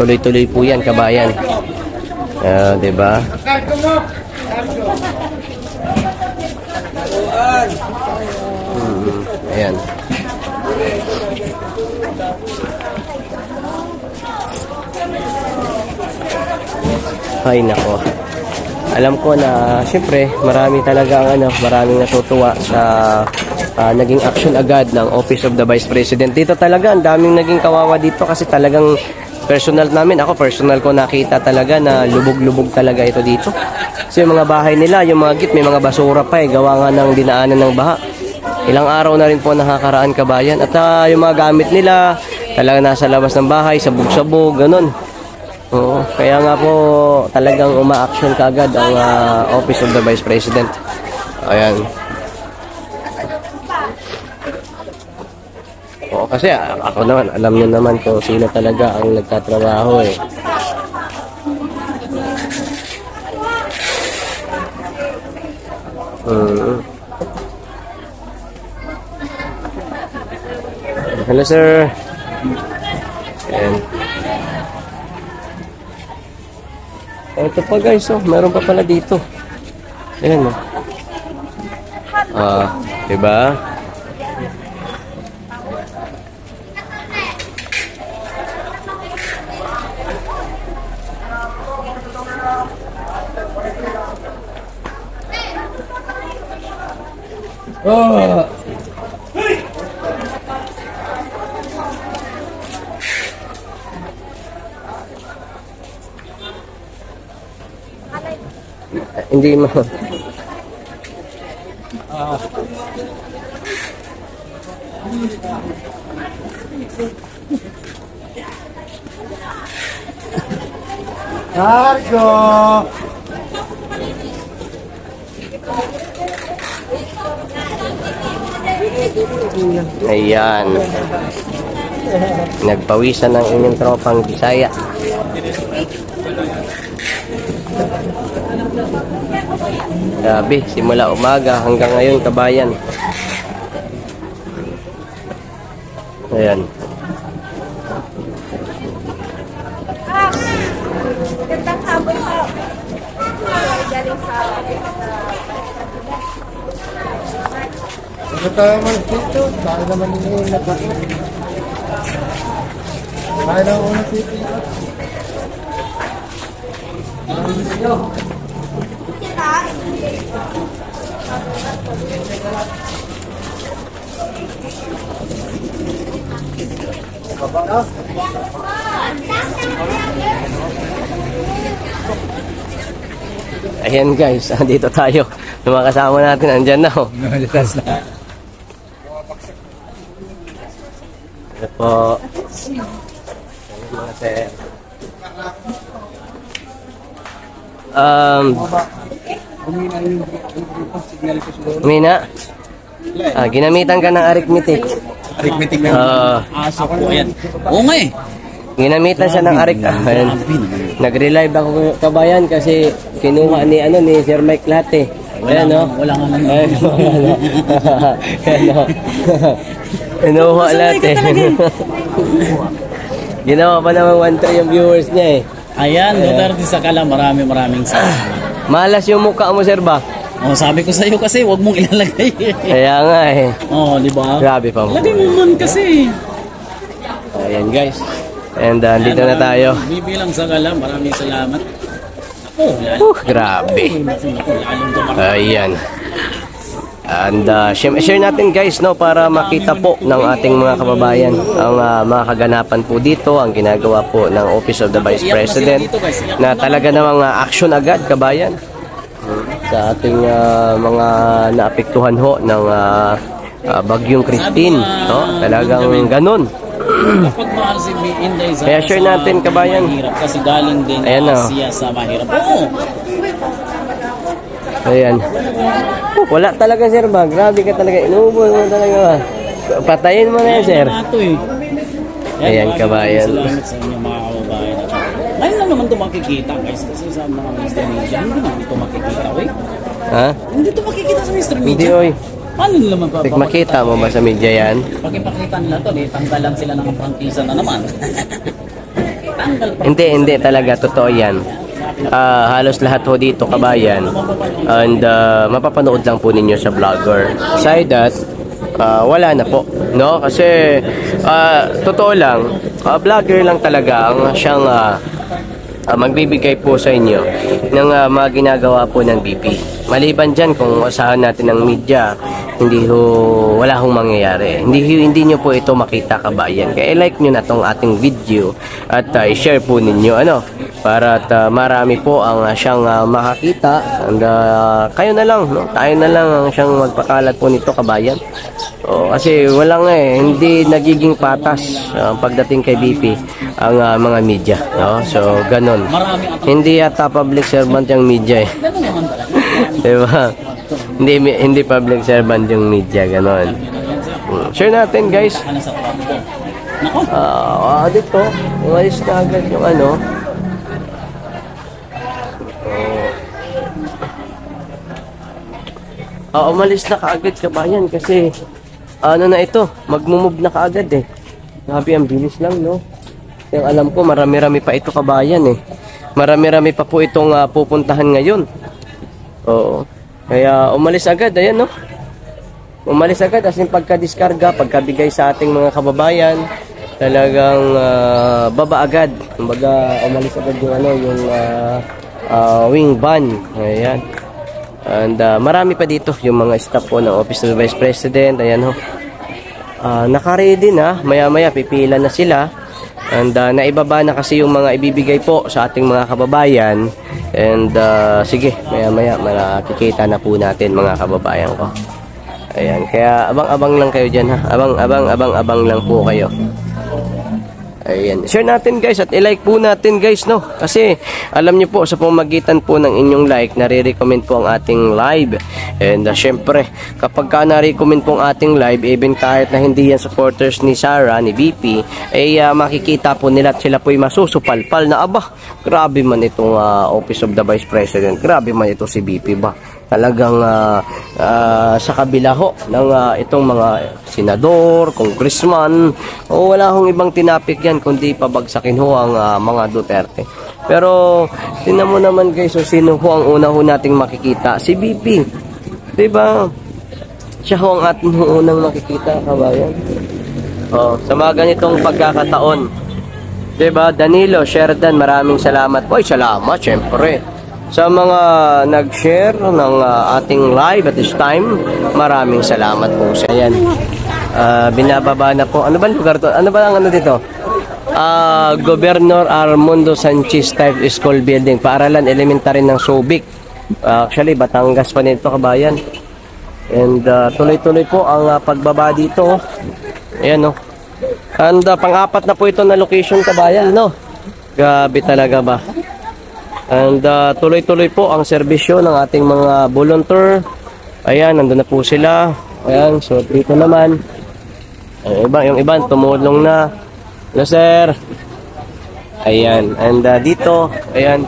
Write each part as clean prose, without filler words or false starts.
tuloy-tuloy po yan, kabayan. Diba? Ayan. Ay nako. Alam ko na siyempre maraming natutuwa sa naging action agad ng Office of the Vice President. Dito talaga ang daming naging kawawa dito kasi talagang personal ko nakita talaga na lubog-lubog talaga ito dito. Kasi yung mga bahay nila, yung mga git, may mga basura pa gawa nga ng dinaanan ng baha. Ilang araw na rin po nakakaraan, kabayan. At yung mga gamit nila talaga nasa labas ng bahay, sabog-sabog, ganun. Oo, kaya nga po talagang uma-action kaagad ang Office of the Vice President. Ayan. Oo, kasi ako naman, alam niyo naman kung sino talaga ang nagtatrabaho eh. Hello sir. Ayan. Ito pa guys, meron pa pala dito. Ayan diba? Hindi mo. Cargo. Ayan. Nagpawisan ng inyong tropang Bisaya. Grabe, simula umaga hanggang ngayon, kabayan. Ayan. Gandang hapon po. Galing sa... Ito tayo man dito. Bakit naman yung nagpapit? Bakit naman unang dito? Ayan guys, dito tayo. Yung mga kasama natin, andyan na. Ito po. Mga sir. Mina. Ginamitan ka ng arithmetic. Arithmetic na. Aso ko yan. Oo nga eh. Ginamitan siya ng Nag-relive ako, kabayan, kasi kinuha ni Sir Mike lahat eh. Ayan, no? Wala nga lang. Kinuha lahat eh. Ginawa pa naman 1-3 yung viewers niya eh. Ayan, Duterte sa Kala, maraming salamat. Malas yung mukha mo, sir ba? Oh, sabi ko sa iyo kasi, wag mong ilalagay. Kaya nga eh. Oh, di ba? Grabe pa mo. Lagay mo man kasi. Ayan guys. And dito na tayo. Bibilang sa Kala, maraming salamat. Grabe. Ayan. And share natin guys, no, para makita po ng ating mga kababayan ang mga kaganapan po dito, ang ginagawa po ng Office of the Vice President na talaga namang action agad, kabayan, sa ating mga naapektuhan ho ng Bagyong Christine, no? Talagang ganun. Kaya share natin, kabayan. Kasi galing din siya sa mahirap. Oo. Ayan. Wala talaga, sir ba? Grabe ka talaga. Inuubos mo talaga ba? Patayin mo na yan, sir. Ayan, kabayan. Salamat sa inyo, mga kababayan. Ngayon lang naman ito makikita, guys. Kasi sa mga Mr. Media, hindi naman ito makikita, oy. Ha? Hindi ito makikita sa Mr. Media. Hindi, oy. Paano nila magpapakita? Makita mo ba sa media yan? Pag ipakita nila ito, tanggalan sila ng prangkisa na naman. Hindi talaga, totoo yan. Halos lahat ho dito, kabayan. And mapapanood lang po ninyo sa vlogger. Aside that, wala na po, no? Kasi totoo lang, vlogger lang talaga ang siyang magbibigay po sa inyo ng mga ginagawa po ng BP. Maliban dyan, kung usahan natin ng media, wala hong mangyayari. Hindi nyo po ito makita, kabayan. Kaya like nyo na tong ating video at i-share po ninyo, para at marami po ang siyang makakita. And kayo na lang, no? Tayo na lang ang siyang magpakalat po nito, kabayan. Kasi hindi nagiging patas pagdating kay BP ang mga media, no? So ganun. Hindi yata public servant yung media eh. Diba? Hindi public servant yung media, ganun. Share natin, guys. Dito, umalis na agad yung umalis na kaagad, kabayan, kasi na ito, magmumove na kaagad eh. Grabe, ang bilis lang, no? Yung alam ko, marami-rami pa ito, kabayan eh. Marami-rami pa po itong pupuntahan ngayon. Oo. Kaya umalis agad, ayan, no? Umalis agad, as in pagka-diskarga, pagkabigay sa ating mga kababayan, talagang baba agad. Kumbaga, umalis agad yung wing van. Ayan. And marami pa dito yung mga staff po ng Office of the Vice President. Ayan ho. Naka-ready na. Maya-maya pipila na sila. And naibaba na kasi yung mga ibibigay po sa ating mga kababayan. And sige, maya-maya makikita na po natin, mga kababayan ko. Ayan, kaya abang-abang lang kayo dyan, ha. Abang lang po kayo. Ayan, share natin, guys, at i-like po natin, guys, no? Kasi alam niyo po, sa pamamagitan po ng inyong like, nare-recommend po ang ating live. And syempre, kapag ka nare-recommend po ang ating live, even kahit na hindi yan supporters ni Sarah, ni BP, ay makikita po nila at sila po ay masusupalpal na, grabe man itong Office of the Vice President, grabe man ito si BP ba? Talagang sa kabila ho ng itong mga senador, congressman, wala hong ibang tinapik yan kundi pabagsakin ho ang mga Duterte. Pero tingnan mo naman, guys, sino ho ang una ho nating makikita? Si BP, diba? Siya ho ang ating unang makikita, kabayan. Sa mga ganitong pagkakataon, diba? Danilo, Sheridan, maraming salamat po. Salamat, syempre, sa mga nag-share ng ating live at this time. Maraming salamat po sa yan. Binababa na po. Ano ba lugar to? Ano ba ang dito? Governor Armando Sanchez Type School Building, Paaralan Elementary ng Subic. Actually, Batangas pa nito, kabayan. And tuloy-tuloy po ang pagbaba dito. Ayan, no? And pang-apat na po ito na location, kabayan, no? Grabe talaga ba? And tuloy-tuloy po ang serbisyo ng ating mga volunteer. Ayan, nandun na po sila. Ayan, so dito naman yung iba tumulong na. Hello, sir. Ayan, and dito, ayan,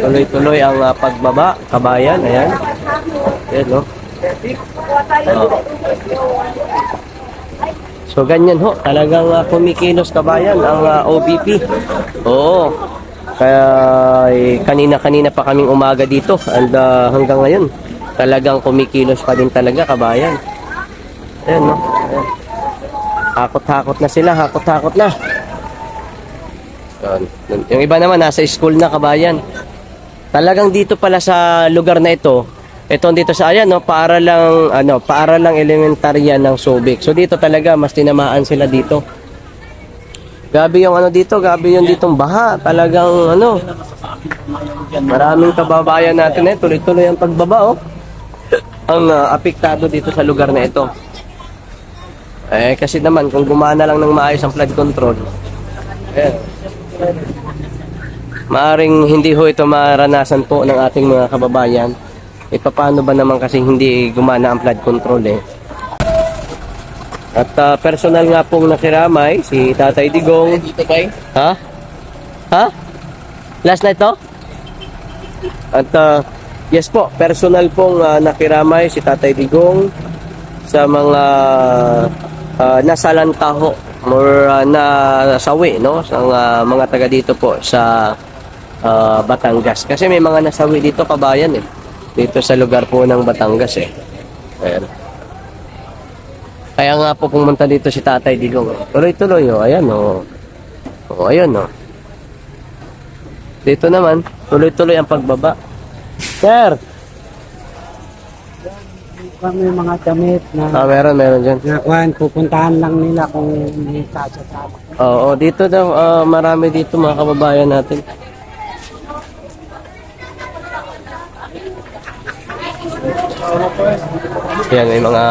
tuloy-tuloy ang pagbaba, kabayan. Ayan. Ayan, no? So ganyan ho, talagang kumikilos, kabayan, ang OVP. Oo. Kaya kanina-kanina pa kaming umaga dito, and hanggang ngayon talagang kumikilos pa din talaga, kabayan. Ayan, no? Ayan. Hakot-hakot na sila, hakot-hakot na. Yung iba naman nasa school na, kabayan. Talagang dito pala sa lugar na ito dito sa ayan, no, paaralang elementarya ng Subic. So dito talaga mas tinamaan sila dito. Gabi yung dito, gabi yung ditong baha. Talagang maraming kababayan natin tuloy-tuloy ang pagbaba, ang apektado dito sa lugar na ito. Kasi naman kung gumana lang ng maayos ang flood control, maaring hindi ho ito maranasan po ng ating mga kababayan. Paano ba naman kasi hindi gumana ang flood control At personal nga pong nakiramay si Tatay Digong. Ha? Last night to? At yes po, personal pong nakiramay si Tatay Digong sa mga nasalantaho nasawi, no? Sa mga taga dito po sa Batangas. Kasi may mga nasawi dito, kabayan eh. Dito sa lugar po ng Batangas eh. Ayan. Kaya nga po pumunta dito si Tatay Digong. Tuloy-tuloy, oh. Ayan, oh. Oh, ayan, oh. Dito naman, tuloy-tuloy ang pagbaba. Sir! Kami mga damit na Meron dyan. nakuhan, pupuntahan lang nila kung may kasasama. Oo, dito daw, marami dito mga kababayan natin. Yan, may mga...